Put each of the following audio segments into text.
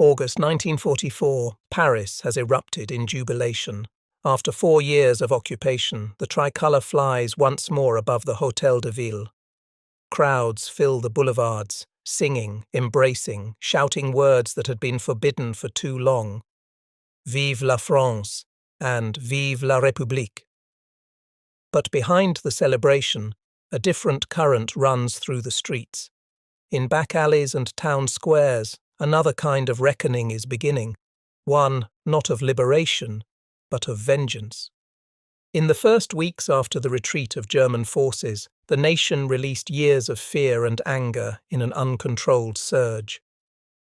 August 1944, Paris has erupted in jubilation. After 4 years of occupation, the tricolour flies once more above the Hôtel de Ville. Crowds fill the boulevards, singing, embracing, shouting words that had been forbidden for too long. Vive la France and Vive la République. But behind the celebration, a different current runs through the streets. In back alleys and town squares, another kind of reckoning is beginning, one not of liberation, but of vengeance. In the first weeks after the retreat of German forces, the nation released years of fear and anger in an uncontrolled surge.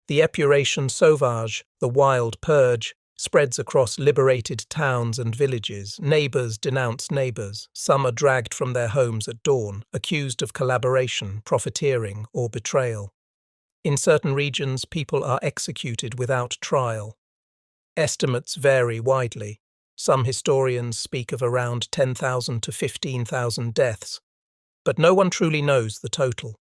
The Épuration sauvage, the wild purge, spreads across liberated towns and villages. Neighbours denounce neighbours. Some are dragged from their homes at dawn, accused of collaboration, profiteering, or betrayal. In certain regions, people are executed without trial. Estimates vary widely. Some historians speak of around 10,000 to 15,000 deaths, but no one truly knows the total.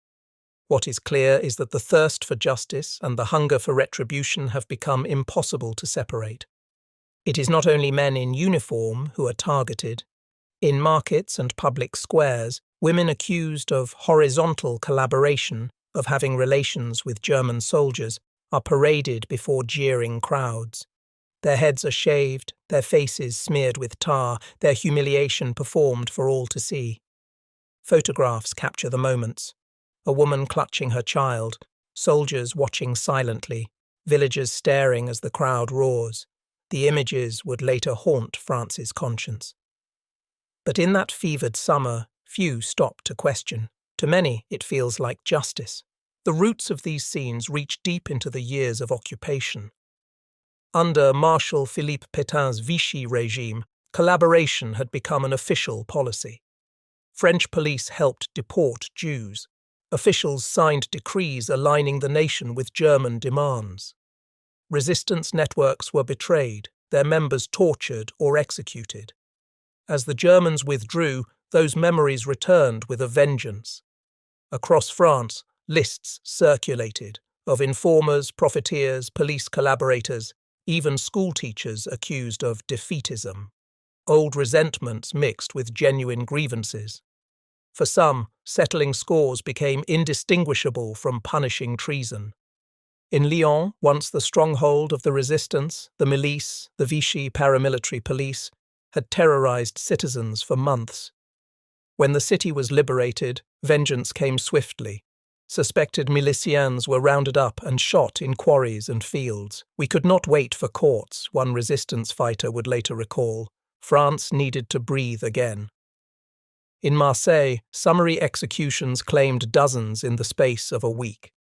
What is clear is that the thirst for justice and the hunger for retribution have become impossible to separate. It is not only men in uniform who are targeted. In markets and public squares, women accused of horizontal collaboration, of having relations with German soldiers, are paraded before jeering crowds. Their heads are shaved, their faces smeared with tar, their humiliation performed for all to see. Photographs capture the moments. A woman clutching her child, soldiers watching silently, villagers staring as the crowd roars. The images would later haunt France's conscience. But in that fevered summer, few stop to question. To many, it feels like justice. The roots of these scenes reach deep into the years of occupation. Under Marshal Pétain's Vichy regime, collaboration had become an official policy. French police helped deport Jews. Officials signed decrees aligning the nation with German demands. Resistance networks were betrayed, their members tortured or executed. As the Germans withdrew, those memories returned with a vengeance. Across France, lists circulated of informers, profiteers, police collaborators, even schoolteachers accused of defeatism. Old resentments mixed with genuine grievances. For some, settling scores became indistinguishable from punishing treason. In Lyon, once the stronghold of the resistance, the milice, the Vichy paramilitary police, had terrorized citizens for months. When the city was liberated, vengeance came swiftly. Suspected milicians were rounded up and shot in quarries and fields. We could not wait for courts, one resistance fighter would later recall. France needed to breathe again. In Marseille, summary executions claimed dozens in the space of a week.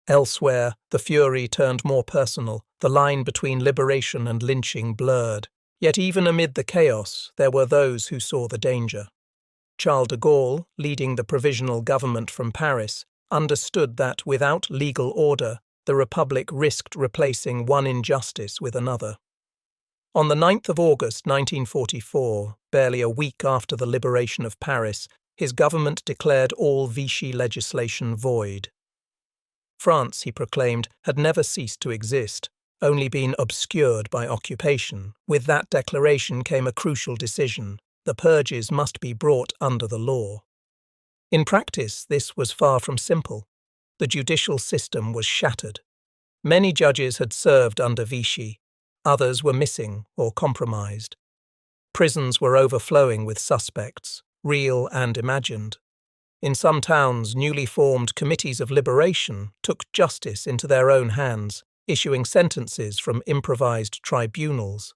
Elsewhere, the fury turned more personal, the line between liberation and lynching blurred. Yet even amid the chaos, there were those who saw the danger. Charles de Gaulle, leading the provisional government from Paris, understood that without legal order, the Republic risked replacing one injustice with another. On the 9th of August 1944, barely a week after the liberation of Paris, his government declared all Vichy legislation void. France, he proclaimed, had never ceased to exist, only been obscured by occupation. With that declaration came a crucial decision: the purges must be brought under the law. In practice, this was far from simple. The judicial system was shattered. Many judges had served under Vichy. Others were missing or compromised. Prisons were overflowing with suspects, real and imagined. In some towns, newly formed committees of liberation took justice into their own hands, issuing sentences from improvised tribunals.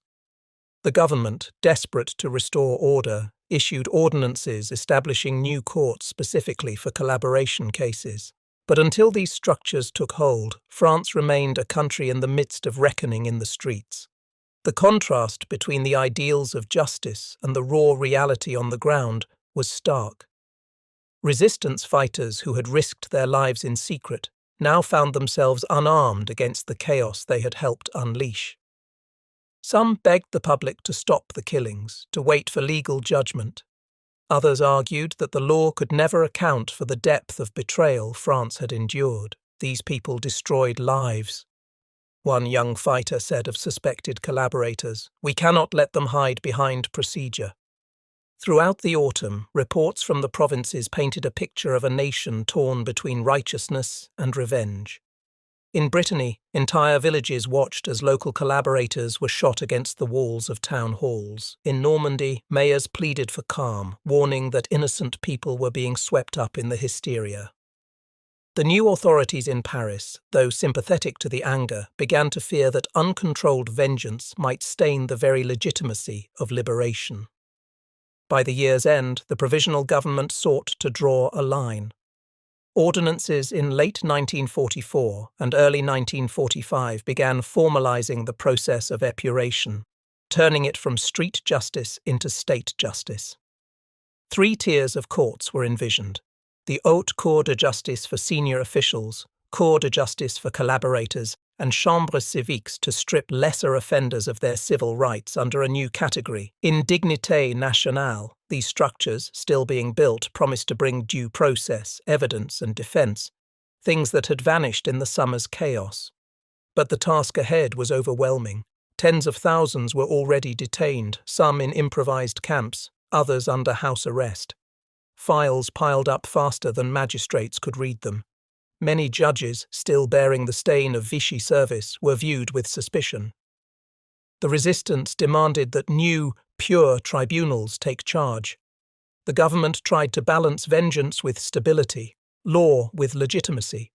The government, desperate to restore order, issued ordinances establishing new courts specifically for collaboration cases. But until these structures took hold, France remained a country in the midst of reckoning in the streets. The contrast between the ideals of justice and the raw reality on the ground was stark. Resistance fighters who had risked their lives in secret now found themselves unarmed against the chaos they had helped unleash. Some begged the public to stop the killings, to wait for legal judgment. Others argued that the law could never account for the depth of betrayal France had endured. These people destroyed lives. one young fighter said of suspected collaborators. "We cannot let them hide behind procedure." Throughout the autumn, reports from the provinces painted a picture of a nation torn between righteousness and revenge. In Brittany, entire villages watched as local collaborators were shot against the walls of town halls. In Normandy, mayors pleaded for calm, warning that innocent people were being swept up in the hysteria. The new authorities in Paris, though sympathetic to the anger, began to fear that uncontrolled vengeance might stain the very legitimacy of liberation. By the year's end, the provisional government sought to draw a line. Ordinances in late 1944 and early 1945 began formalizing the process of Épuration, turning it from street justice into state justice. 3 tiers of courts were envisioned: the Haute Cour de Justice for senior officials, Cour de Justice for collaborators, and chambres civiques to strip lesser offenders of their civil rights under a new category, indignité nationale. These structures, still being built, promised to bring due process, evidence, and defence, things that had vanished in the summer's chaos. But the task ahead was overwhelming. Tens of thousands were already detained, some in improvised camps, others under house arrest. Files piled up faster than magistrates could read them. Many judges, still bearing the stain of Vichy service, were viewed with suspicion. The resistance demanded that new, pure tribunals take charge. The government tried to balance vengeance with stability, law with legitimacy.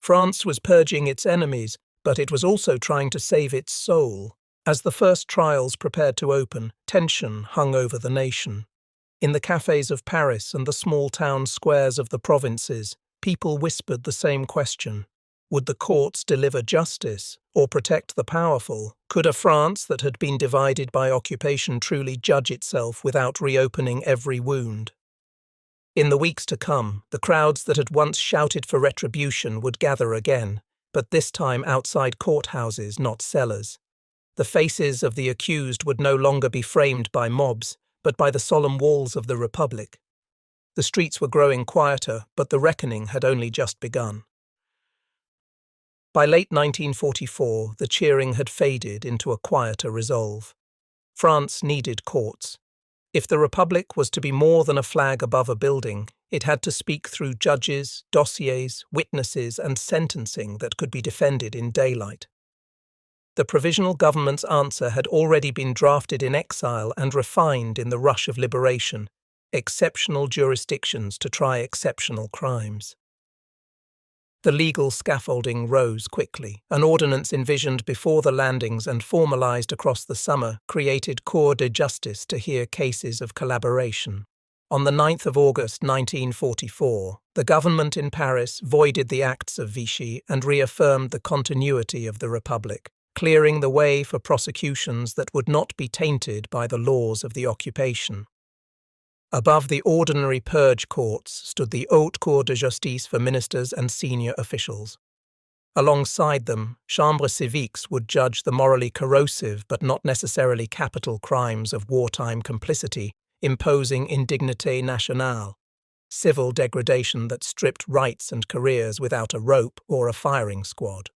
France was purging its enemies, but it was also trying to save its soul. As the first trials prepared to open, tension hung over the nation. In the cafes of Paris and the small town squares of the provinces, people whispered the same question. Would the courts deliver justice or protect the powerful? Could a France that had been divided by occupation truly judge itself without reopening every wound? In the weeks to come, the crowds that had once shouted for retribution would gather again, but this time outside courthouses, not cellars. The faces of the accused would no longer be framed by mobs, but by the solemn walls of the Republic. The streets were growing quieter, but the reckoning had only just begun. By late 1944, the cheering had faded into a quieter resolve. France needed courts. If the Republic was to be more than a flag above a building, it had to speak through judges, dossiers, witnesses, and sentencing that could be defended in daylight. The provisional government's answer had already been drafted in exile and refined in the rush of liberation: exceptional jurisdictions to try exceptional crimes. The legal scaffolding rose quickly. An ordinance envisioned before the landings and formalized across the summer created Cour de Justice to hear cases of collaboration. On the 9th of August 1944, the government in Paris voided the acts of Vichy and reaffirmed the continuity of the Republic, clearing the way for prosecutions that would not be tainted by the laws of the occupation. Above the ordinary purge courts stood the Haute Cour de Justice for ministers and senior officials. Alongside them, chambres civiques would judge the morally corrosive but not necessarily capital crimes of wartime complicity, imposing indignité nationale, civil degradation that stripped rights and careers without a rope or a firing squad.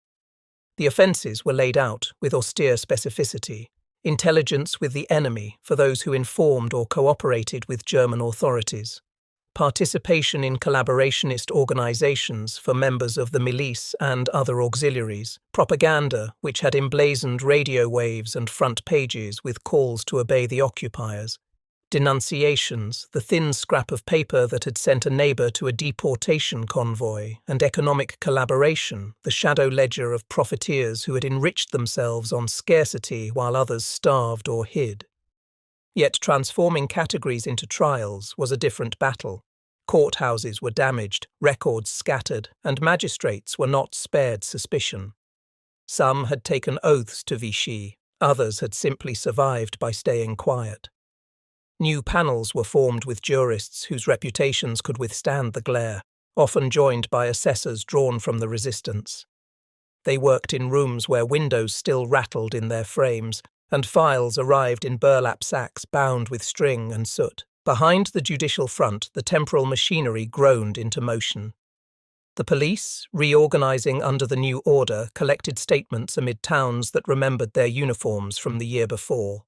The offences were laid out with austere specificity: intelligence with the enemy for those who informed or cooperated with German authorities, participation in collaborationist organizations for members of the milice and other auxiliaries, propaganda which had emblazoned radio waves and front pages with calls to obey the occupiers, denunciations, the thin scrap of paper that had sent a neighbor to a deportation convoy, and economic collaboration, the shadow ledger of profiteers who had enriched themselves on scarcity while others starved or hid. Yet transforming categories into trials was a different battle. Courthouses were damaged, records scattered, and magistrates were not spared suspicion. Some had taken oaths to Vichy, others had simply survived by staying quiet. New panels were formed with jurists whose reputations could withstand the glare, often joined by assessors drawn from the resistance. They worked in rooms where windows still rattled in their frames, and files arrived in burlap sacks bound with string and soot. Behind the judicial front, the temporal machinery groaned into motion. The police, reorganizing under the new order, collected statements amid towns that remembered their uniforms from the year before.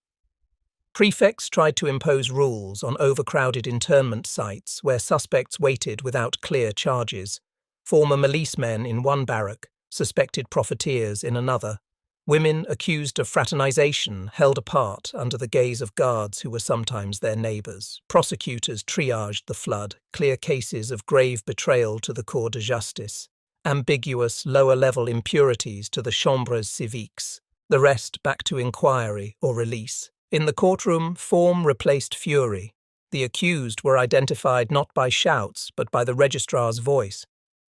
Prefects tried to impose rules on overcrowded internment sites where suspects waited without clear charges. Former milicemen in one barrack, suspected profiteers in another. Women accused of fraternization held apart under the gaze of guards who were sometimes their neighbors. Prosecutors triaged the flood, clear cases of grave betrayal to the Cour de Justice, ambiguous lower-level impurities to the chambres civiques, the rest back to inquiry or release. In the courtroom, form replaced fury. The accused were identified not by shouts but by the registrar's voice.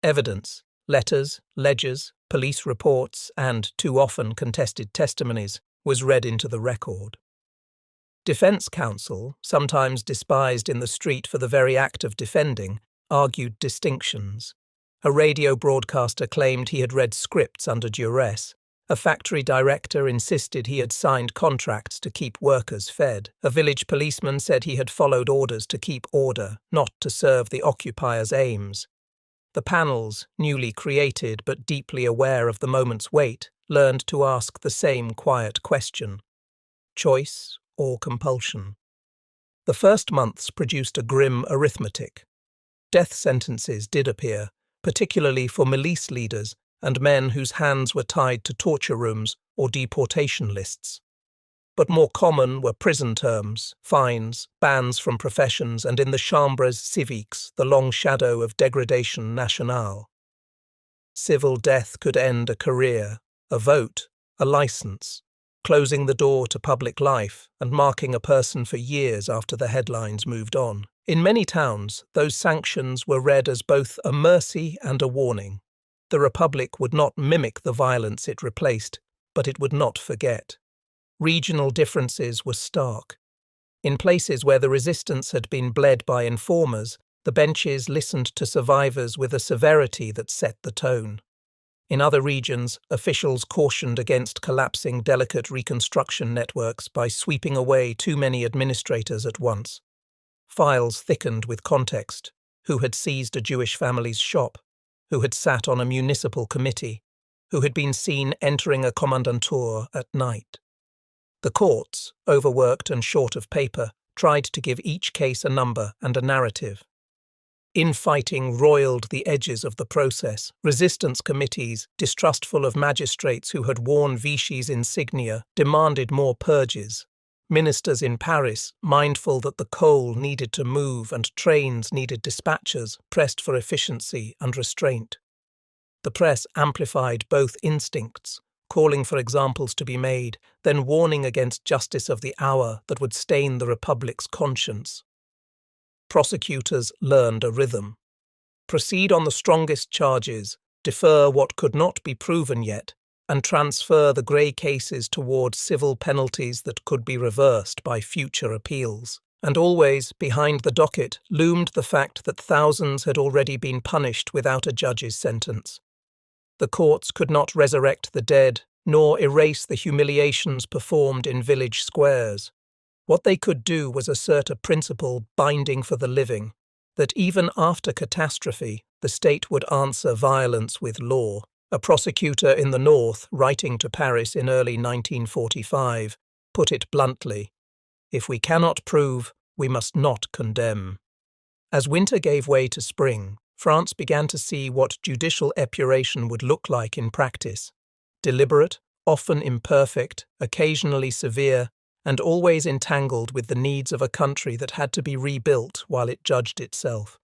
Evidence, letters, ledgers, police reports, and, too often contested testimonies, was read into the record. Defense counsel, sometimes despised in the street for the very act of defending, argued distinctions. A radio broadcaster claimed he had read scripts under duress. A factory director insisted he had signed contracts to keep workers fed. A village policeman said he had followed orders to keep order, not to serve the occupiers' aims. The panels, newly created but deeply aware of the moment's weight, learned to ask the same quiet question: choice or compulsion? The first months produced a grim arithmetic. Death sentences did appear, particularly for milice leaders and men whose hands were tied to torture rooms or deportation lists. But more common were prison terms, fines, bans from professions, and in the chambres civiques, the long shadow of degradation nationale. Civil death could end a career, a vote, a license, closing the door to public life and marking a person for years after the headlines moved on. In many towns, those sanctions were read as both a mercy and a warning. The Republic would not mimic the violence it replaced, but it would not forget. Regional differences were stark. In places where the resistance had been bled by informers, the benches listened to survivors with a severity that set the tone. In other regions, officials cautioned against collapsing delicate reconstruction networks by sweeping away too many administrators at once. Files thickened with context: who had seized a Jewish family's shop, who had sat on a municipal committee, who had been seen entering a kommandantur at night. The courts, overworked and short of paper, tried to give each case a number and a narrative. Infighting roiled the edges of the process. Resistance committees, distrustful of magistrates who had worn Vichy's insignia, demanded more purges. Ministers in Paris, mindful that the coal needed to move and trains needed dispatchers, pressed for efficiency and restraint. The press amplified both instincts, calling for examples to be made, then warning against justice of the hour that would stain the Republic's conscience. Prosecutors learned a rhythm. Proceed on the strongest charges, defer what could not be proven yet, and transfer the grey cases toward civil penalties that could be reversed by future appeals. And always, behind the docket, loomed the fact that thousands had already been punished without a judge's sentence. The courts could not resurrect the dead, nor erase the humiliations performed in village squares. What they could do was assert a principle binding for the living, that even after catastrophe, the state would answer violence with law. A prosecutor in the north, writing to Paris in early 1945, put it bluntly: if we cannot prove, we must not condemn. As winter gave way to spring, France began to see what judicial epuration would look like in practice: deliberate, often imperfect, occasionally severe, and always entangled with the needs of a country that had to be rebuilt while it judged itself.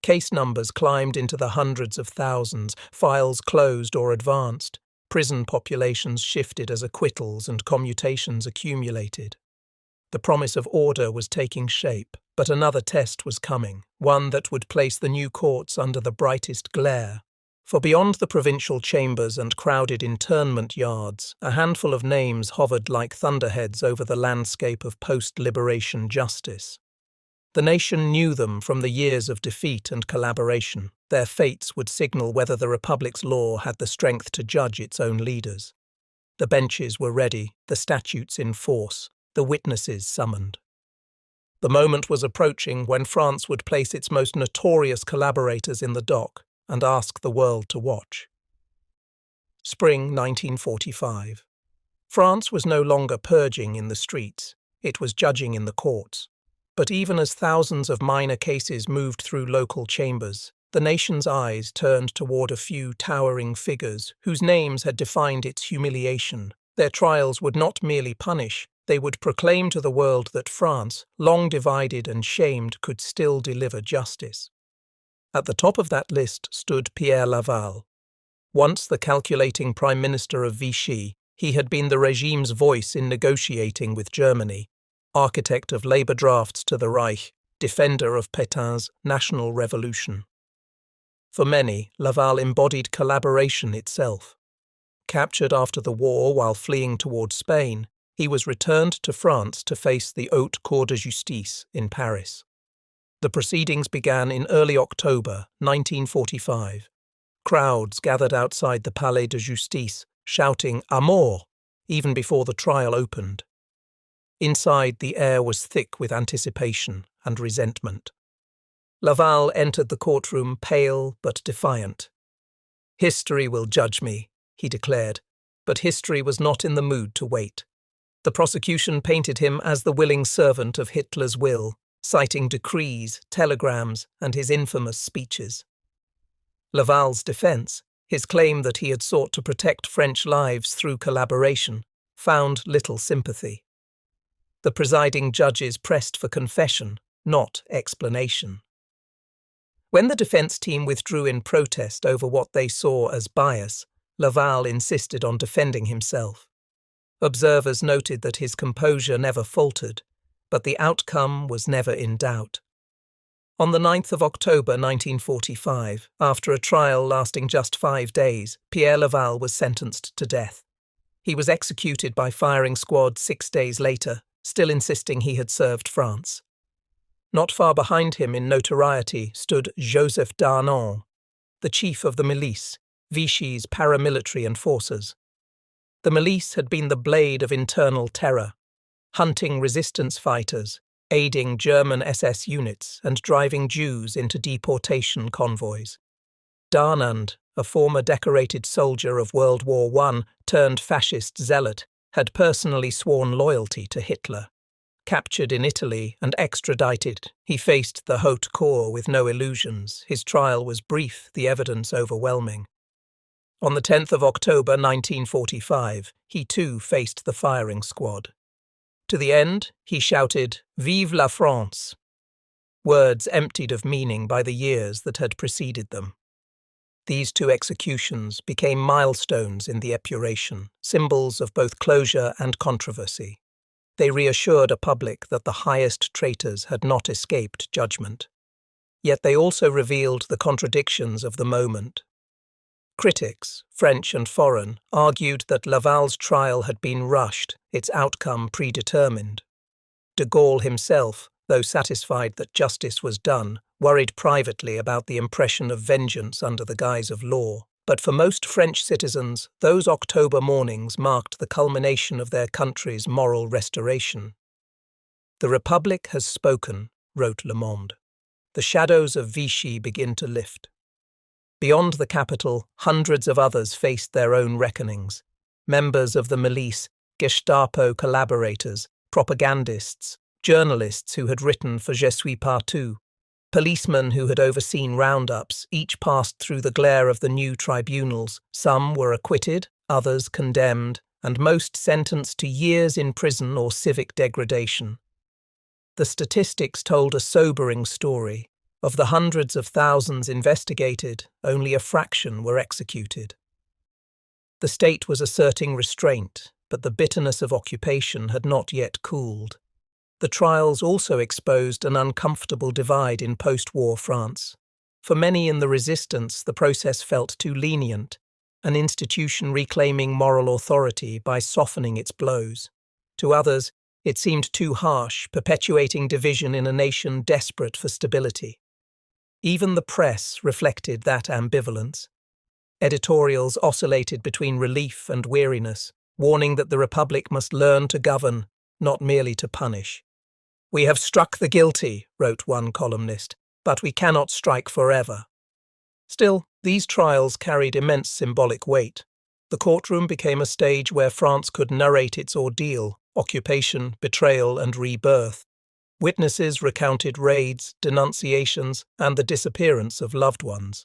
Case numbers climbed into the hundreds of thousands, files closed or advanced, prison populations shifted as acquittals and commutations accumulated. The promise of order was taking shape, but another test was coming, one that would place the new courts under the brightest glare. For beyond the provincial chambers and crowded internment yards, a handful of names hovered like thunderheads over the landscape of post-liberation justice. The nation knew them from the years of defeat and collaboration. Their fates would signal whether the Republic's law had the strength to judge its own leaders. The benches were ready, the statutes in force, the witnesses summoned. The moment was approaching when France would place its most notorious collaborators in the dock, and ask the world to watch. Spring 1945. France was no longer purging in the streets, it was judging in the courts. But even as thousands of minor cases moved through local chambers, the nation's eyes turned toward a few towering figures whose names had defined its humiliation. Their trials would not merely punish, they would proclaim to the world that France, long divided and shamed, could still deliver justice. At the top of that list stood Pierre Laval. Once the calculating Prime Minister of Vichy, he had been the regime's voice in negotiating with Germany, architect of labour drafts to the Reich, defender of Pétain's national revolution. For many, Laval embodied collaboration itself. Captured after the war while fleeing toward Spain, he was returned to France to face the Haute Cour de Justice in Paris. The proceedings began in early October 1945. Crowds gathered outside the Palais de Justice, shouting "À mort!" even before the trial opened. Inside, the air was thick with anticipation and resentment. Laval entered the courtroom pale but defiant. "History will judge me," he declared, but history was not in the mood to wait. The prosecution painted him as the willing servant of Hitler's will, citing decrees, telegrams, and his infamous speeches. Laval's defense, his claim that he had sought to protect French lives through collaboration, found little sympathy. The presiding judges pressed for confession, not explanation. When the defense team withdrew in protest over what they saw as bias, Laval insisted on defending himself. Observers noted that his composure never faltered, but the outcome was never in doubt. On the 9th of October 1945, after a trial lasting just 5 days, Pierre Laval was sentenced to death. He was executed by firing squad 6 days later, still insisting he had served France. Not far behind him in notoriety stood Joseph Darnand, the chief of the milice, Vichy's paramilitary enforcers. The milice had been the blade of internal terror, hunting resistance fighters, aiding German SS units, and driving Jews into deportation convoys. Darnand, a former decorated soldier of World War I turned fascist zealot, had personally sworn loyalty to Hitler. Captured in Italy and extradited, he faced the Haute Cour with no illusions. His trial was brief, the evidence overwhelming. On the 10th of October 1945, he too faced the firing squad. To the end, he shouted, "Vive la France!" words emptied of meaning by the years that had preceded them. These two executions became milestones in the Épuration, symbols of both closure and controversy. They reassured a public that the highest traitors had not escaped judgment. Yet they also revealed the contradictions of the moment. Critics, French and foreign, argued that Laval's trial had been rushed, its outcome predetermined. De Gaulle himself, though satisfied that justice was done, worried privately about the impression of vengeance under the guise of law. But for most French citizens, those October mornings marked the culmination of their country's moral restoration. "The Republic has spoken," wrote Le Monde. "The shadows of Vichy begin to lift." Beyond the capital, hundreds of others faced their own reckonings. Members of the milice, Gestapo collaborators, propagandists, journalists who had written for Je suis partout, policemen who had overseen roundups, each passed through the glare of the new tribunals. Some were acquitted, others condemned, and most sentenced to years in prison or civic degradation. The statistics told a sobering story. Of the hundreds of thousands investigated, only a fraction were executed. The state was asserting restraint, but the bitterness of occupation had not yet cooled. The trials also exposed an uncomfortable divide in post-war France. For many in the resistance, the process felt too lenient, an institution reclaiming moral authority by softening its blows. To others, it seemed too harsh, perpetuating division in a nation desperate for stability. Even the press reflected that ambivalence. Editorials oscillated between relief and weariness, warning that the Republic must learn to govern, not merely to punish. "We have struck the guilty," wrote one columnist, "but we cannot strike forever." Still, these trials carried immense symbolic weight. The courtroom became a stage where France could narrate its ordeal, occupation, betrayal, and rebirth. Witnesses recounted raids, denunciations, and the disappearance of loved ones.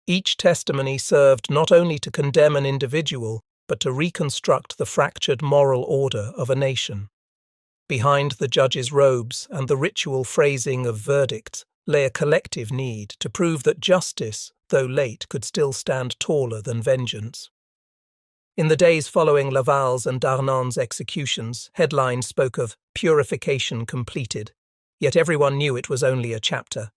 Each testimony served not only to condemn an individual, but to reconstruct the fractured moral order of a nation. Behind the judge's robes and the ritual phrasing of verdicts lay a collective need to prove that justice, though late, could still stand taller than vengeance. In the days following Laval's and Darnand's executions, headlines spoke of purification completed, yet everyone knew it was only a chapter.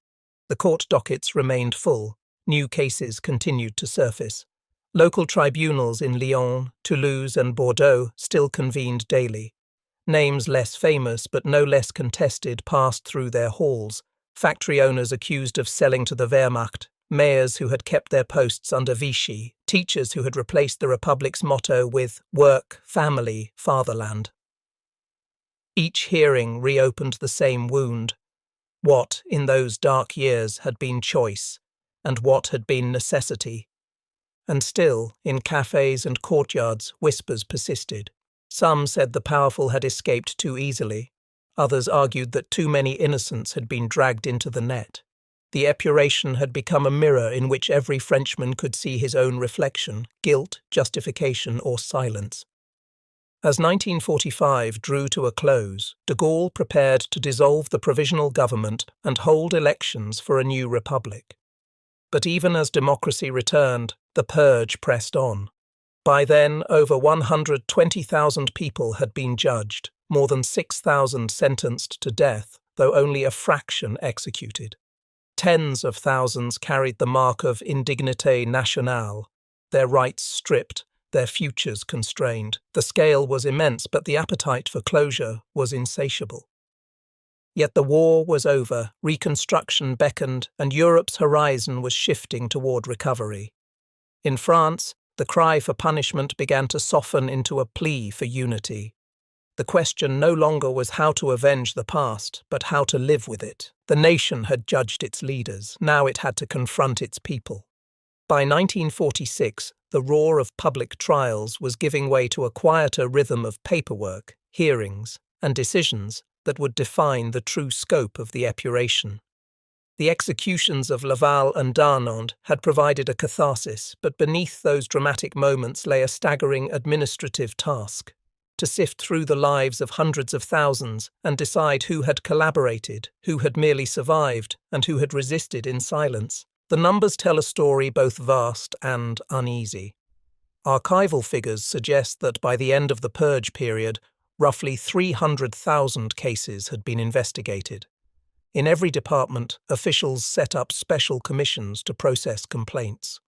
The court dockets remained full, new cases continued to surface. Local tribunals in Lyon, Toulouse, and Bordeaux still convened daily. Names less famous but no less contested passed through their halls, factory owners accused of selling to the Wehrmacht, mayors who had kept their posts under Vichy, teachers who had replaced the Republic's motto with work, family, fatherland. Each hearing reopened the same wound. What, in those dark years, had been choice, and what had been necessity? And still, in cafes and courtyards, whispers persisted. Some said the powerful had escaped too easily. Others argued that too many innocents had been dragged into the net. The Épuration had become a mirror in which every Frenchman could see his own reflection, guilt, justification, or silence. As 1945 drew to a close, de Gaulle prepared to dissolve the provisional government and hold elections for a new republic. But even as democracy returned, the purge pressed on. By then, over 120,000 people had been judged, more than 6,000 sentenced to death, though only a fraction executed. Tens of thousands carried the mark of indignité nationale, their rights stripped, their futures constrained. The scale was immense, but the appetite for closure was insatiable. Yet the war was over, reconstruction beckoned, and Europe's horizon was shifting toward recovery. In France, the cry for punishment began to soften into a plea for unity. The question no longer was how to avenge the past, but how to live with it. The nation had judged its leaders, now it had to confront its people. By 1946, the roar of public trials was giving way to a quieter rhythm of paperwork, hearings, and decisions that would define the true scope of the Épuration. The executions of Laval and Darnand had provided a catharsis, but beneath those dramatic moments lay a staggering administrative task: to sift through the lives of hundreds of thousands and decide who had collaborated, who had merely survived, and who had resisted in silence. The numbers tell a story both vast and uneasy. Archival figures suggest that by the end of the Purge period, roughly 300,000 cases had been investigated. In every department, officials set up special commissions to process complaints.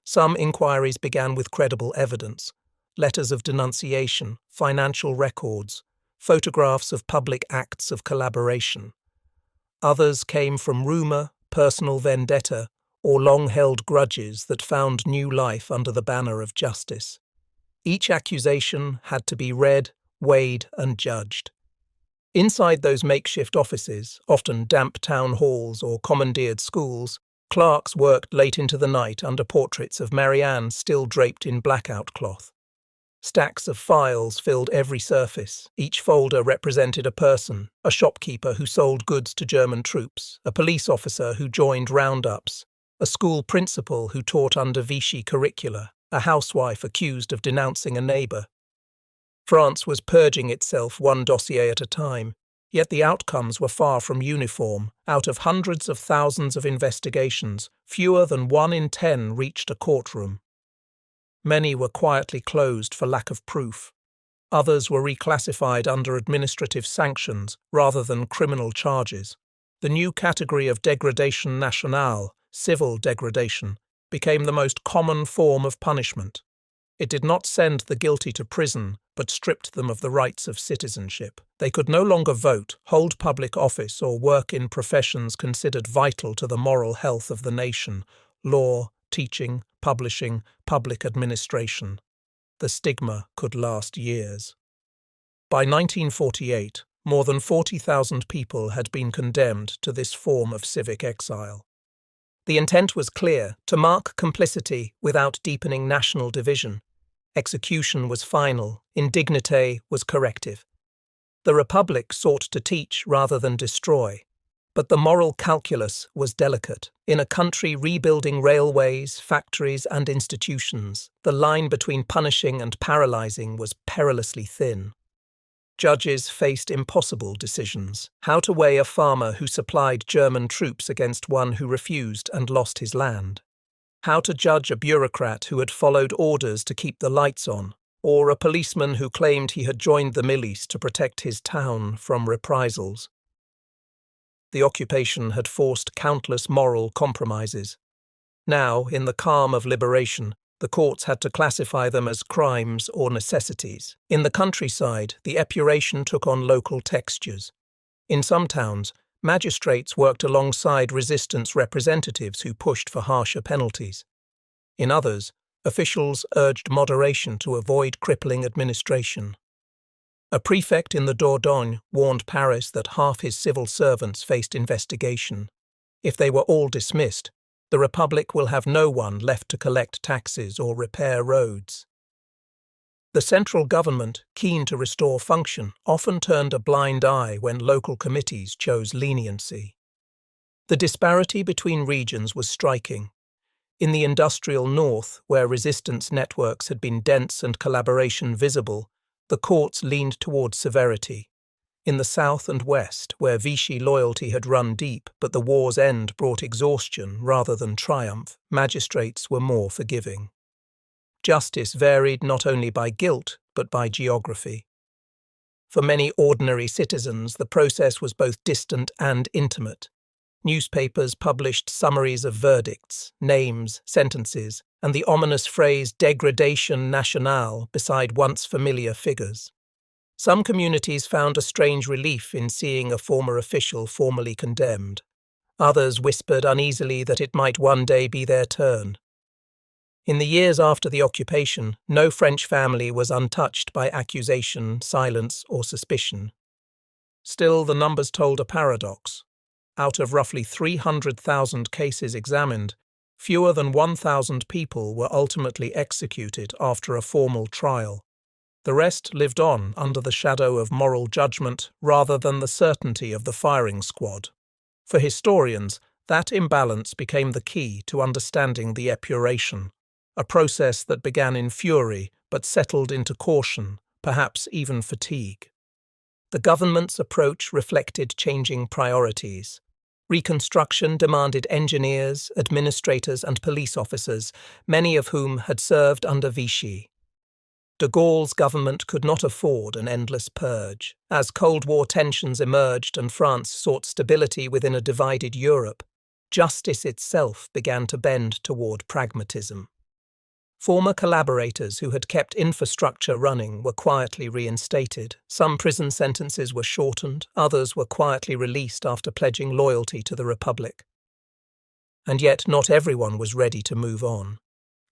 Some inquiries began with credible evidence: letters of denunciation, financial records, photographs of public acts of collaboration. Others came from rumour, personal vendetta, or long-held grudges that found new life under the banner of justice. Each accusation had to be read, weighed, and judged. Inside those makeshift offices, often damp town halls or commandeered schools, clerks worked late into the night under portraits of Marianne still draped in blackout cloth. Stacks of files filled every surface. Each folder represented a person: a shopkeeper who sold goods to German troops, a police officer who joined roundups, a school principal who taught under Vichy curricula, a housewife accused of denouncing a neighbour. France was purging itself one dossier at a time, yet the outcomes were far from uniform. Out of hundreds of thousands of investigations, fewer than 1 in 10 reached a courtroom. Many were quietly closed for lack of proof. Others were reclassified under administrative sanctions rather than criminal charges. The new category of dégradation nationale, civil degradation, became the most common form of punishment. It did not send the guilty to prison, but stripped them of the rights of citizenship. They could no longer vote, hold public office, or work in professions considered vital to the moral health of the nation: law, teaching, publishing, public administration. The stigma could last years. By 1948, more than 40,000 people had been condemned to this form of civic exile. The intent was clear: to mark complicity without deepening national division. Execution was final, indignité was corrective. The Republic sought to teach rather than destroy. But the moral calculus was delicate. In a country rebuilding railways, factories, and institutions, the line between punishing and paralyzing was perilously thin. Judges faced impossible decisions: how to weigh a farmer who supplied German troops against one who refused and lost his land; how to judge a bureaucrat who had followed orders to keep the lights on, or a policeman who claimed he had joined the milice to protect his town from reprisals. The occupation had forced countless moral compromises. Now, in the calm of liberation, the courts had to classify them as crimes or necessities. In the countryside, the Épuration took on local textures. In some towns, magistrates worked alongside resistance representatives who pushed for harsher penalties. In others, officials urged moderation to avoid crippling administration. A prefect in the Dordogne warned Paris that half his civil servants faced investigation. If they were all dismissed, the Republic will have no one left to collect taxes or repair roads. The central government, keen to restore function, often turned a blind eye when local committees chose leniency. The disparity between regions was striking. In the industrial north, where resistance networks had been dense and collaboration visible, the courts leaned towards severity. In the south and west, where Vichy loyalty had run deep but the war's end brought exhaustion rather than triumph, magistrates were more forgiving. Justice varied not only by guilt but by geography. For many ordinary citizens, the process was both distant and intimate. Newspapers published summaries of verdicts, names, sentences, and the ominous phrase dégradation nationale beside once familiar figures. Some communities found a strange relief in seeing a former official formally condemned. Others whispered uneasily that it might one day be their turn. In the years after the occupation, no French family was untouched by accusation, silence, or suspicion. Still, the numbers told a paradox. Out of roughly 300,000 cases examined, fewer than 1,000 people were ultimately executed after a formal trial. The rest lived on under the shadow of moral judgment rather than the certainty of the firing squad. For historians, that imbalance became the key to understanding the Épuration, a process that began in fury but settled into caution, perhaps even fatigue. The government's approach reflected changing priorities. Reconstruction demanded engineers, administrators, and police officers, many of whom had served under Vichy. De Gaulle's government could not afford an endless purge. As Cold War tensions emerged and France sought stability within a divided Europe, justice itself began to bend toward pragmatism. Former collaborators who had kept infrastructure running were quietly reinstated. Some prison sentences were shortened, others were quietly released after pledging loyalty to the Republic. And yet not everyone was ready to move on.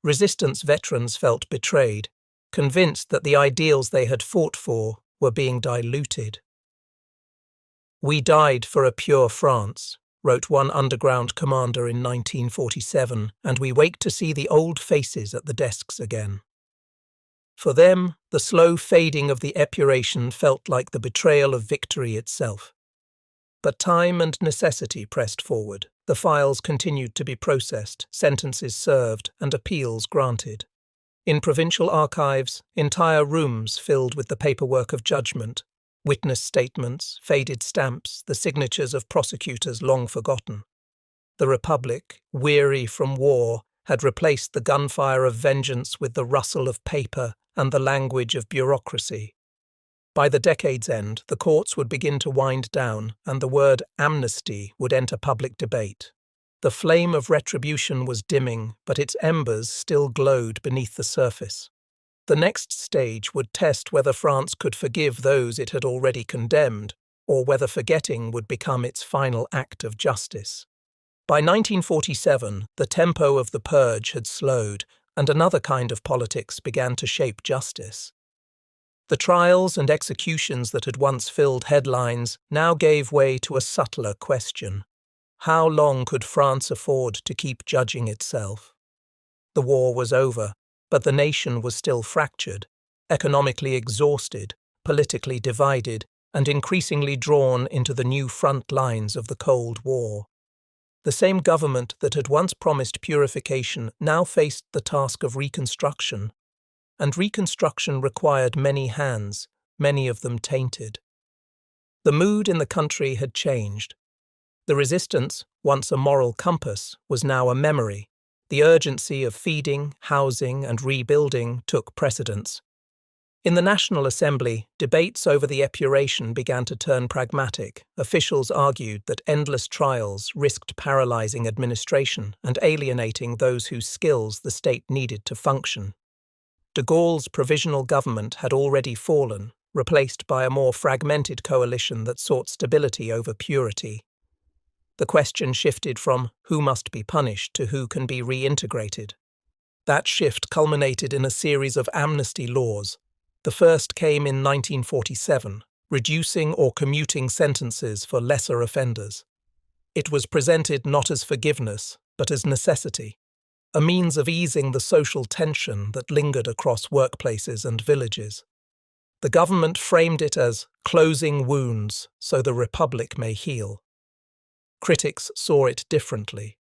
Resistance veterans felt betrayed, convinced that the ideals they had fought for were being diluted. "We died for a pure France," wrote one underground commander in 1947, "and we wake to see the old faces at the desks again." For them, the slow fading of the Épuration felt like the betrayal of victory itself. But time and necessity pressed forward. The files continued to be processed, sentences served, and appeals granted. In provincial archives, entire rooms filled with the paperwork of judgment, witness statements, faded stamps, the signatures of prosecutors long forgotten. The Republic, weary from war, had replaced the gunfire of vengeance with the rustle of paper and the language of bureaucracy. By the decade's end, the courts would begin to wind down, and the word amnesty would enter public debate. The flame of retribution was dimming, but its embers still glowed beneath the surface. The next stage would test whether France could forgive those it had already condemned, or whether forgetting would become its final act of justice. By 1947, the tempo of the Purge had slowed, and another kind of politics began to shape justice. The trials and executions that had once filled headlines now gave way to a subtler question. How long could France afford to keep judging itself? The war was over, but the nation was still fractured, economically exhausted, politically divided, and increasingly drawn into the new front lines of the Cold War. The same government that had once promised purification now faced the task of reconstruction, and reconstruction required many hands, many of them tainted. The mood in the country had changed. The resistance, once a moral compass, was now a memory. The urgency of feeding, housing, and rebuilding took precedence. In the National Assembly, debates over the Épuration began to turn pragmatic. Officials argued that endless trials risked paralyzing administration and alienating those whose skills the state needed to function. De Gaulle's provisional government had already fallen, replaced by a more fragmented coalition that sought stability over purity. The question shifted from who must be punished to who can be reintegrated. That shift culminated in a series of amnesty laws. The first came in 1947, reducing or commuting sentences for lesser offenders. It was presented not as forgiveness, but as necessity, a means of easing the social tension that lingered across workplaces and villages. The government framed it as closing wounds so the Republic may heal. Critics saw it differently.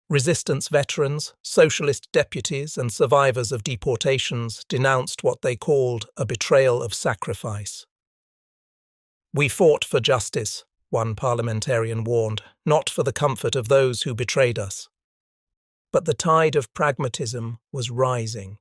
Resistance veterans, socialist deputies, and survivors of deportations denounced what they called a betrayal of sacrifice. "We fought for justice," one parliamentarian warned, "not for the comfort of those who betrayed us." But the tide of pragmatism was rising.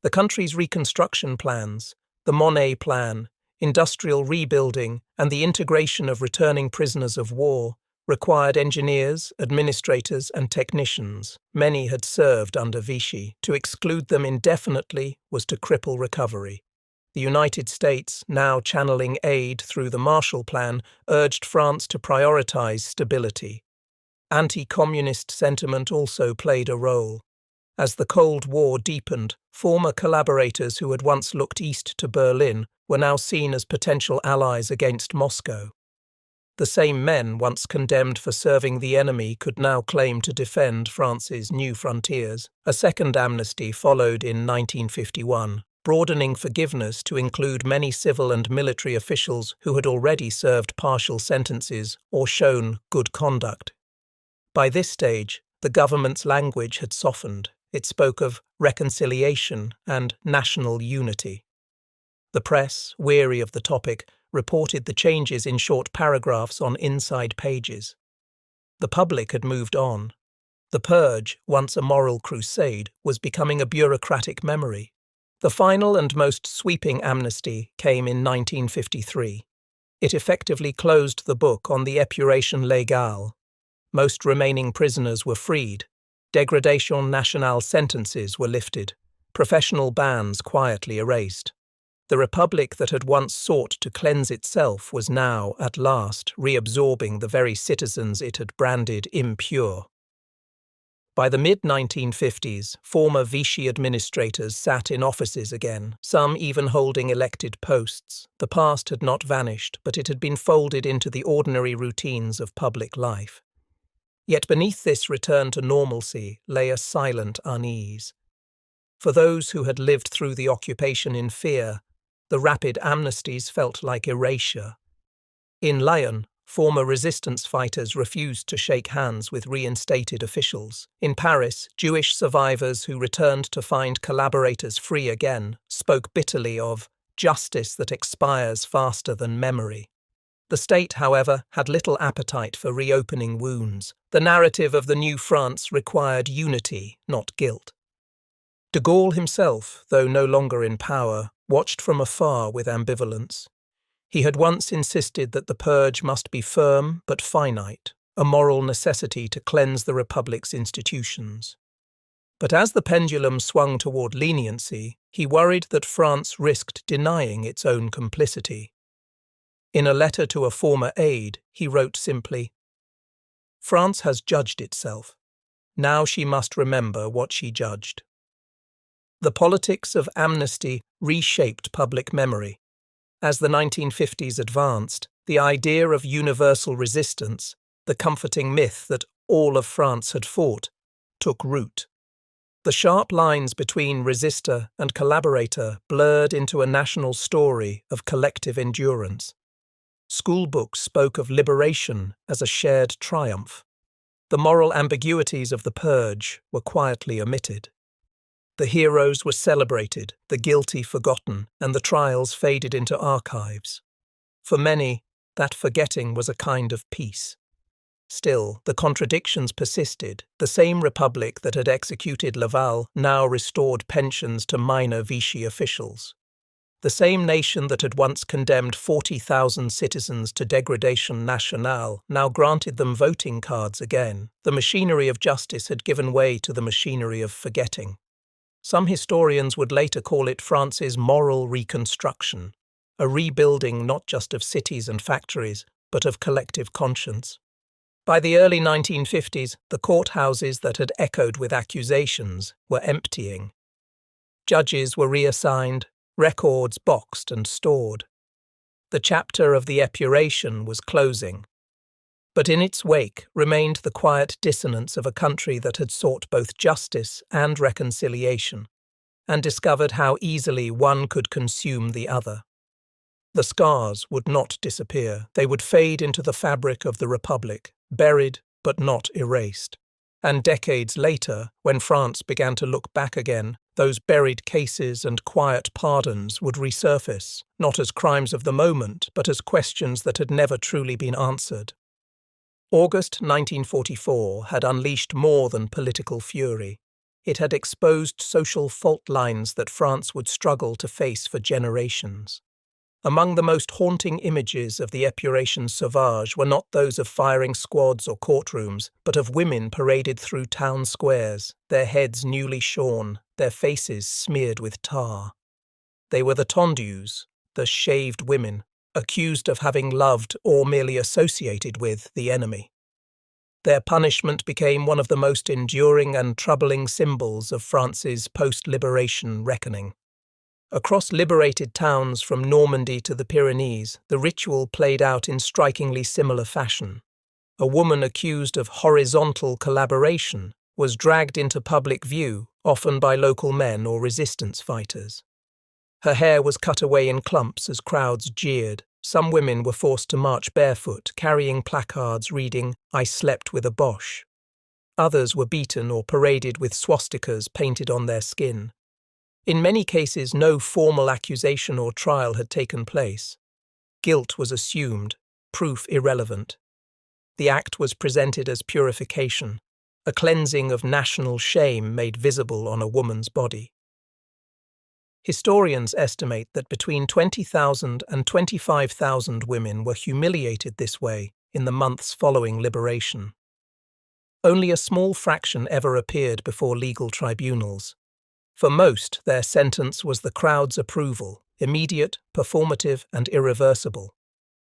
The country's reconstruction plans, the Monet Plan, industrial rebuilding, and the integration of returning prisoners of war required engineers, administrators, and technicians. Many had served under Vichy. To exclude them indefinitely was to cripple recovery. The United States, now channeling aid through the Marshal Plan, urged France to prioritize stability. Anti-communist sentiment also played a role. As the Cold War deepened, former collaborators who had once looked east to Berlin were now seen as potential allies against Moscow. The same men once condemned for serving the enemy could now claim to defend France's new frontiers. A second amnesty followed in 1951, broadening forgiveness to include many civil and military officials who had already served partial sentences or shown good conduct. By this stage, the government's language had softened. It spoke of reconciliation and national unity. The press, weary of the topic, reported the changes in short paragraphs on inside pages. The public had moved on. The Purge, once a moral crusade, was becoming a bureaucratic memory. The final and most sweeping amnesty came in 1953. It effectively closed the book on the Épuration légale. Most remaining prisoners were freed. Dégradation nationale sentences were lifted. Professional bans quietly erased. The Republic that had once sought to cleanse itself was now, at last, reabsorbing the very citizens it had branded impure. By the mid-1950s, former Vichy administrators sat in offices again, some even holding elected posts. The past had not vanished, but it had been folded into the ordinary routines of public life. Yet beneath this return to normalcy lay a silent unease. For those who had lived through the occupation in fear, the rapid amnesties felt like erasure. In Lyon, former resistance fighters refused to shake hands with reinstated officials. In Paris, Jewish survivors who returned to find collaborators free again spoke bitterly of justice that expires faster than memory. The state, however, had little appetite for reopening wounds. The narrative of the new France required unity, not guilt. De Gaulle himself, though no longer in power, watched from afar with ambivalence. He had once insisted that the purge must be firm but finite, a moral necessity to cleanse the Republic's institutions. But as the pendulum swung toward leniency, he worried that France risked denying its own complicity. In a letter to a former aide, he wrote simply, "France has judged itself. Now she must remember what she judged." The politics of amnesty reshaped public memory. As the 1950s advanced, the idea of universal resistance, the comforting myth that all of France had fought, took root. The sharp lines between resistor and collaborator blurred into a national story of collective endurance. Schoolbooks spoke of liberation as a shared triumph. The moral ambiguities of the Purge were quietly omitted. The heroes were celebrated, the guilty forgotten, and the trials faded into archives. For many, that forgetting was a kind of peace. Still, the contradictions persisted. The same republic that had executed Laval now restored pensions to minor Vichy officials. The same nation that had once condemned 40,000 citizens to dégradation nationale now granted them voting cards again. The machinery of justice had given way to the machinery of forgetting. Some historians would later call it France's moral reconstruction, a rebuilding not just of cities and factories, but of collective conscience. By the early 1950s, the courthouses that had echoed with accusations were emptying. Judges were reassigned, records boxed and stored. The chapter of the Épuration was closing. But in its wake remained the quiet dissonance of a country that had sought both justice and reconciliation, and discovered how easily one could consume the other. The scars would not disappear. They would fade into the fabric of the Republic, buried but not erased. And decades later, when France began to look back again, those buried cases and quiet pardons would resurface, not as crimes of the moment, but as questions that had never truly been answered. August 1944 had unleashed more than political fury. It had exposed social fault lines that France would struggle to face for generations. Among the most haunting images of the Épuration sauvage were not those of firing squads or courtrooms, but of women paraded through town squares, their heads newly shorn, their faces smeared with tar. They were the tondues, the shaved women, accused of having loved or merely associated with the enemy. Their punishment became one of the most enduring and troubling symbols of France's post-liberation reckoning. Across liberated towns from Normandy to the Pyrenees, the ritual played out in strikingly similar fashion. A woman accused of horizontal collaboration was dragged into public view, often by local men or resistance fighters. Her hair was cut away in clumps as crowds jeered. Some women were forced to march barefoot, carrying placards reading, "I slept with a Boche." Others were beaten or paraded with swastikas painted on their skin. In many cases, no formal accusation or trial had taken place. Guilt was assumed, proof irrelevant. The act was presented as purification, a cleansing of national shame made visible on a woman's body. Historians estimate that between 20,000 and 25,000 women were humiliated this way in the months following liberation. Only a small fraction ever appeared before legal tribunals. For most, their sentence was the crowd's approval, immediate, performative, and irreversible.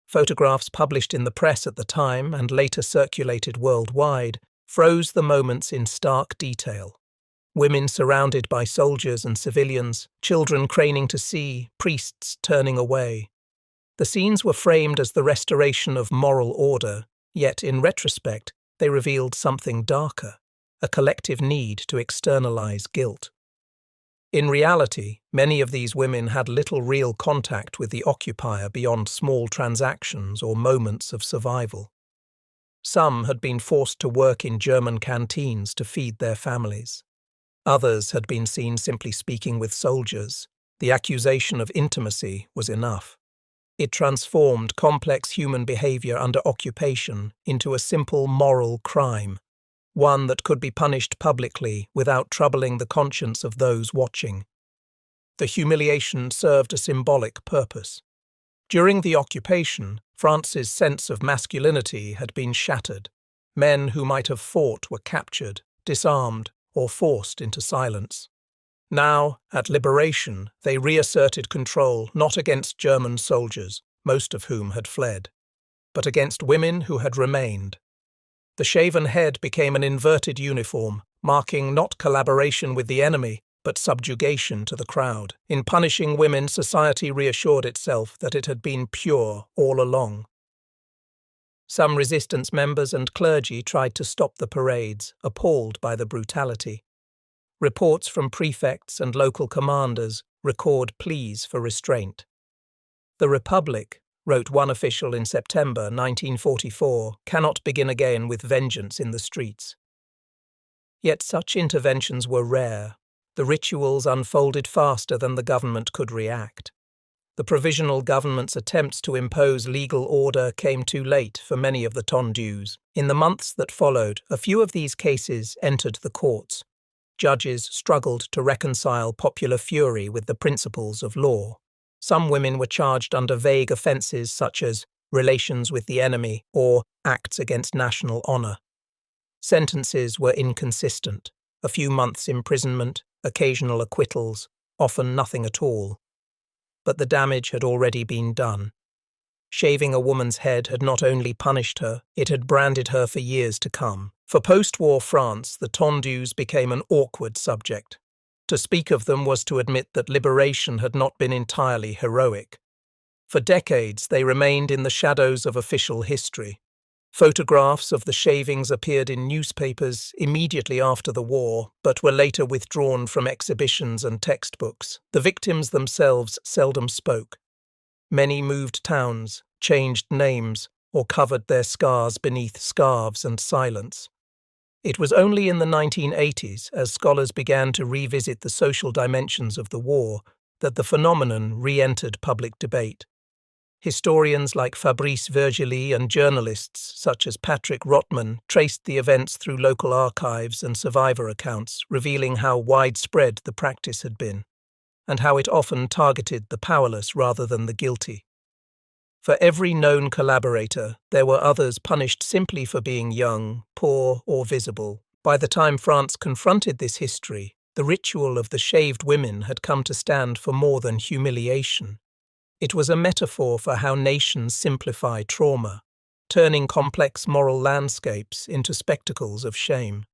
Photographs published in the press at the time and later circulated worldwide froze the moments in stark detail. Women surrounded by soldiers and civilians, children craning to see, priests turning away. The scenes were framed as the restoration of moral order, yet in retrospect they revealed something darker, a collective need to externalize guilt. In reality, many of these women had little real contact with the occupier beyond small transactions or moments of survival. Some had been forced to work in German canteens to feed their families. Others had been seen simply speaking with soldiers. The accusation of intimacy was enough. It transformed complex human behavior under occupation into a simple moral crime, one that could be punished publicly without troubling the conscience of those watching. The humiliation served a symbolic purpose. During the occupation, France's sense of masculinity had been shattered. Men who might have fought were captured, disarmed, or forced into silence. Now, at liberation, they reasserted control not against German soldiers, most of whom had fled, but against women who had remained. The shaven head became an inverted uniform, marking not collaboration with the enemy, but subjugation to the crowd. In punishing women, society reassured itself that it had been pure all along. Some resistance members and clergy tried to stop the parades, appalled by the brutality. Reports from prefects and local commanders record pleas for restraint. The Republic, wrote one official in September 1944, cannot begin again with vengeance in the streets. Yet such interventions were rare. The rituals unfolded faster than the government could react. The provisional government's attempts to impose legal order came too late for many of the tondues. In the months that followed, a few of these cases entered the courts. Judges struggled to reconcile popular fury with the principles of law. Some women were charged under vague offences such as relations with the enemy or acts against national honour. Sentences were inconsistent: a few months' imprisonment, occasional acquittals, often nothing at all. But the damage had already been done. Shaving a woman's head had not only punished her, it had branded her for years to come. For post-war France, the tondues became an awkward subject. To speak of them was to admit that liberation had not been entirely heroic. For decades, they remained in the shadows of official history. Photographs of the shavings appeared in newspapers immediately after the war, but were later withdrawn from exhibitions and textbooks. The victims themselves seldom spoke. Many moved towns, changed names, or covered their scars beneath scarves and silence. It was only in the 1980s, as scholars began to revisit the social dimensions of the war, that the phenomenon re-entered public debate. Historians like Fabrice Virgili and journalists such as Patrick Rotman traced the events through local archives and survivor accounts, revealing how widespread the practice had been, and how it often targeted the powerless rather than the guilty. For every known collaborator, there were others punished simply for being young, poor, or visible. By the time France confronted this history, the ritual of the shaved women had come to stand for more than humiliation. It was a metaphor for how nations simplify trauma, turning complex moral landscapes into spectacles of shame.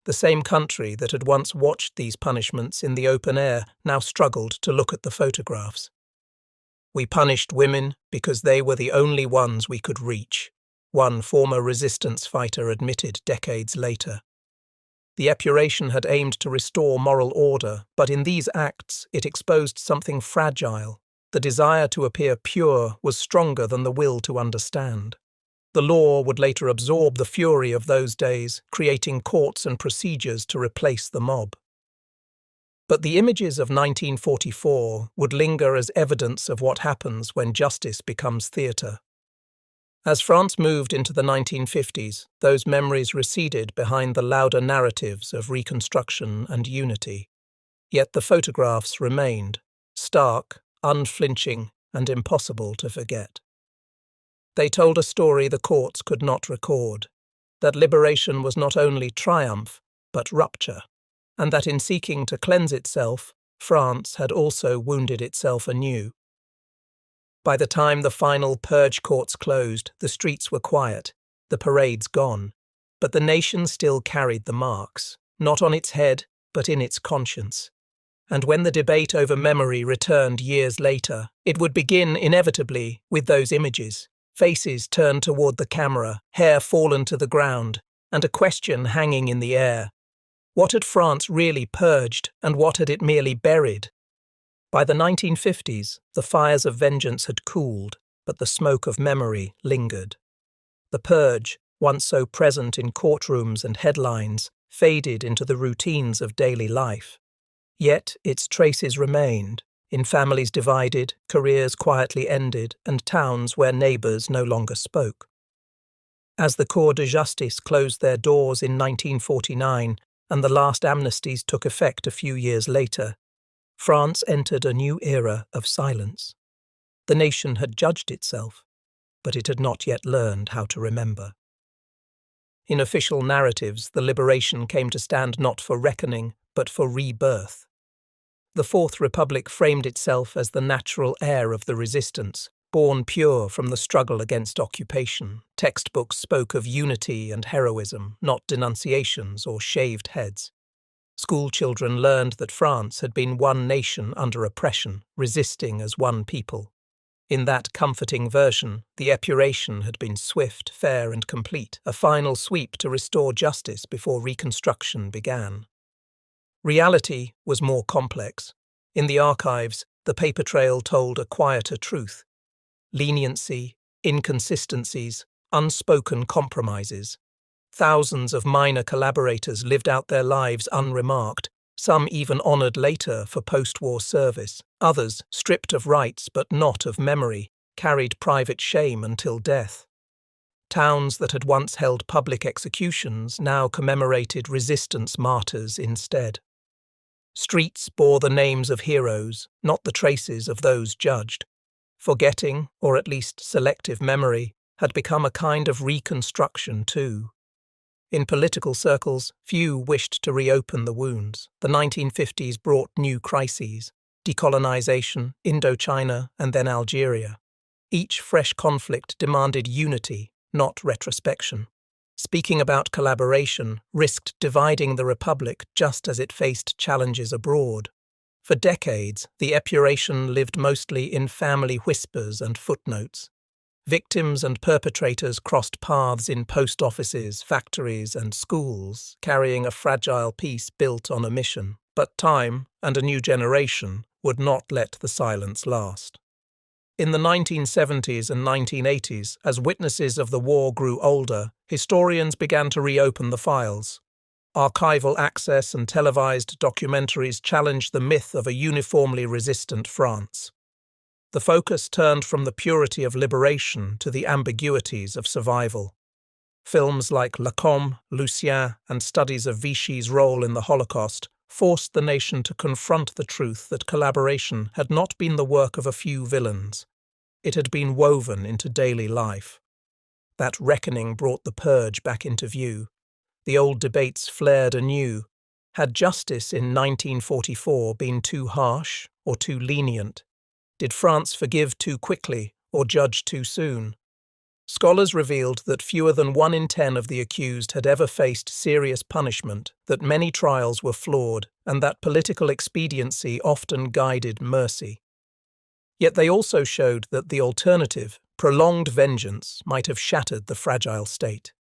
The same country that had once watched these punishments in the open air now struggled to look at the photographs. "We punished women because they were the only ones we could reach," one former resistance fighter admitted decades later. The Épuration had aimed to restore moral order, but in these acts it exposed something fragile. The desire to appear pure was stronger than the will to understand. The law would later absorb the fury of those days, creating courts and procedures to replace the mob. But the images of 1944 would linger as evidence of what happens when justice becomes theatre. As France moved into the 1950s, those memories receded behind the louder narratives of reconstruction and unity. Yet the photographs remained, stark, unflinching, and impossible to forget. They told a story the courts could not record, that liberation was not only triumph, but rupture, and that in seeking to cleanse itself, France had also wounded itself anew. By the time the final Purge courts closed, the streets were quiet, the parades gone, but the nation still carried the marks, not on its head, but in its conscience. And when the debate over memory returned years later, it would begin inevitably with those images, faces turned toward the camera, hair fallen to the ground, and a question hanging in the air. What had France really purged, and what had it merely buried? By the 1950s, the fires of vengeance had cooled, but the smoke of memory lingered. The purge, once so present in courtrooms and headlines, faded into the routines of daily life. Yet its traces remained, in families divided, careers quietly ended, and towns where neighbours no longer spoke. As the Cour de Justice closed their doors in 1949, and the last amnesties took effect a few years later, France entered a new era of silence. The nation had judged itself, but it had not yet learned how to remember. In official narratives, the liberation came to stand not for reckoning, but for rebirth. The Fourth Republic framed itself as the natural heir of the resistance, born pure from the struggle against occupation. Textbooks spoke of unity and heroism, not denunciations or shaved heads. School children learned that France had been one nation under oppression, resisting as one people. In that comforting version, the Épuration had been swift, fair, and complete, a final sweep to restore justice before reconstruction began. Reality was more complex. In the archives, the paper trail told a quieter truth. Leniency, inconsistencies, unspoken compromises. Thousands of minor collaborators lived out their lives unremarked, some even honoured later for post-war service. Others, stripped of rights but not of memory, carried private shame until death. Towns that had once held public executions now commemorated resistance martyrs instead. Streets bore the names of heroes, not the traces of those judged. Forgetting, or at least selective memory, had become a kind of reconstruction too. In political circles, few wished to reopen the wounds. The 1950s brought new crises: decolonization, Indochina, and then Algeria. Each fresh conflict demanded unity, not retrospection. Speaking about collaboration risked dividing the Republic just as it faced challenges abroad. For decades, the Épuration lived mostly in family whispers and footnotes. Victims and perpetrators crossed paths in post offices, factories, and schools, carrying a fragile peace built on omission. But time, and a new generation, would not let the silence last. In the 1970s and 1980s, as witnesses of the war grew older, historians began to reopen the files. Archival access and televised documentaries challenged the myth of a uniformly resistant France. The focus turned from the purity of liberation to the ambiguities of survival. Films like Lacombe, Lucien, and studies of Vichy's role in the Holocaust forced the nation to confront the truth that collaboration had not been the work of a few villains. It had been woven into daily life. That reckoning brought the Purge back into view. The old debates flared anew. Had justice in 1944 been too harsh or too lenient? Did France forgive too quickly or judge too soon? Scholars revealed that fewer than 1 in 10 of the accused had ever faced serious punishment, that many trials were flawed, and that political expediency often guided mercy. Yet they also showed that the alternative, prolonged vengeance, might have shattered the fragile state.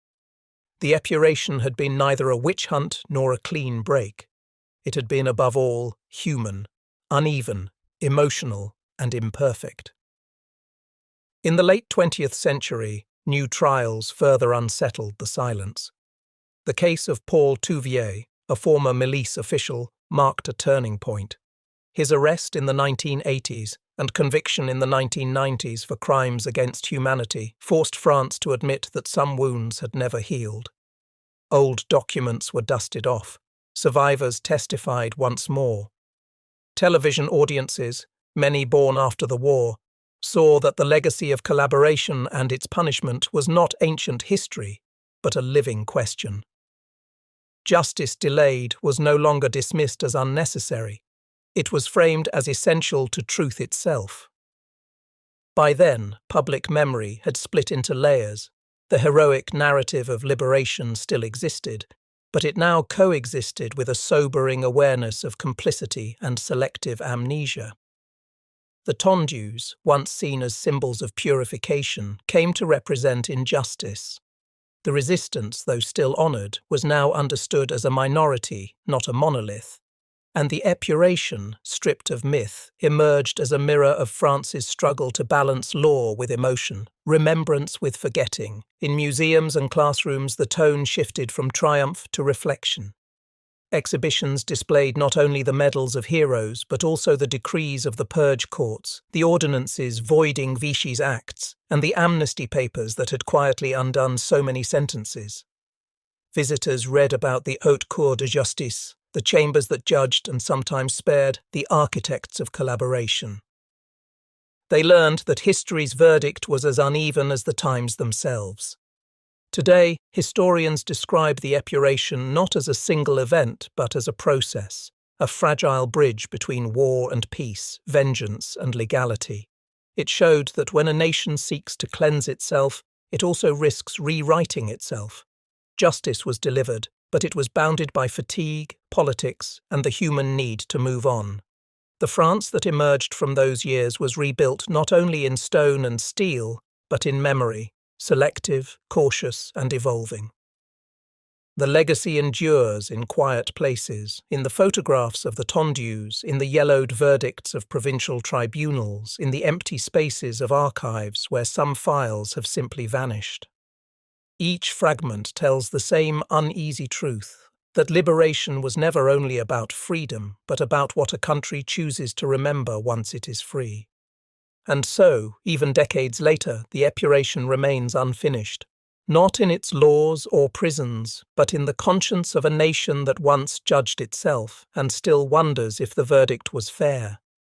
The Épuration had been neither a witch hunt nor a clean break. It had been above all human, uneven, emotional, and imperfect. In the late 20th century, new trials further unsettled the silence. The case of Paul Touvier, a former milice official, marked a turning point. His arrest in the 1980s and conviction in the 1990s for crimes against humanity forced France to admit that some wounds had never healed. Old documents were dusted off. Survivors testified once more. Television audiences, many born after the war, saw that the legacy of collaboration and its punishment was not ancient history, but a living question. Justice delayed was no longer dismissed as unnecessary. It was framed as essential to truth itself. By then, public memory had split into layers. The heroic narrative of liberation still existed, but it now coexisted with a sobering awareness of complicity and selective amnesia. The tondues, once seen as symbols of purification, came to represent injustice. The resistance, though still honoured, was now understood as a minority, not a monolith. And the Épuration, stripped of myth, emerged as a mirror of France's struggle to balance law with emotion, remembrance with forgetting. In museums and classrooms, the tone shifted from triumph to reflection. Exhibitions displayed not only the medals of heroes, but also the decrees of the Purge courts, the ordinances voiding Vichy's acts, and the amnesty papers that had quietly undone so many sentences. Visitors read about the haute cour de justice, the chambers that judged and sometimes spared, the architects of collaboration. They learned that history's verdict was as uneven as the times themselves. Today, historians describe the Épuration not as a single event, but as a process, a fragile bridge between war and peace, vengeance and legality. It showed that when a nation seeks to cleanse itself, it also risks rewriting itself. Justice was delivered, but it was bounded by fatigue, politics, and the human need to move on. The France that emerged from those years was rebuilt not only in stone and steel, but in memory, selective, cautious, and evolving. The legacy endures in quiet places, in the photographs of the tondues, in the yellowed verdicts of provincial tribunals, in the empty spaces of archives where some files have simply vanished. Each fragment tells the same uneasy truth, that liberation was never only about freedom, but about what a country chooses to remember once it is free. And so, even decades later, the Épuration remains unfinished, not in its laws or prisons, but in the conscience of a nation that once judged itself and still wonders if the verdict was fair.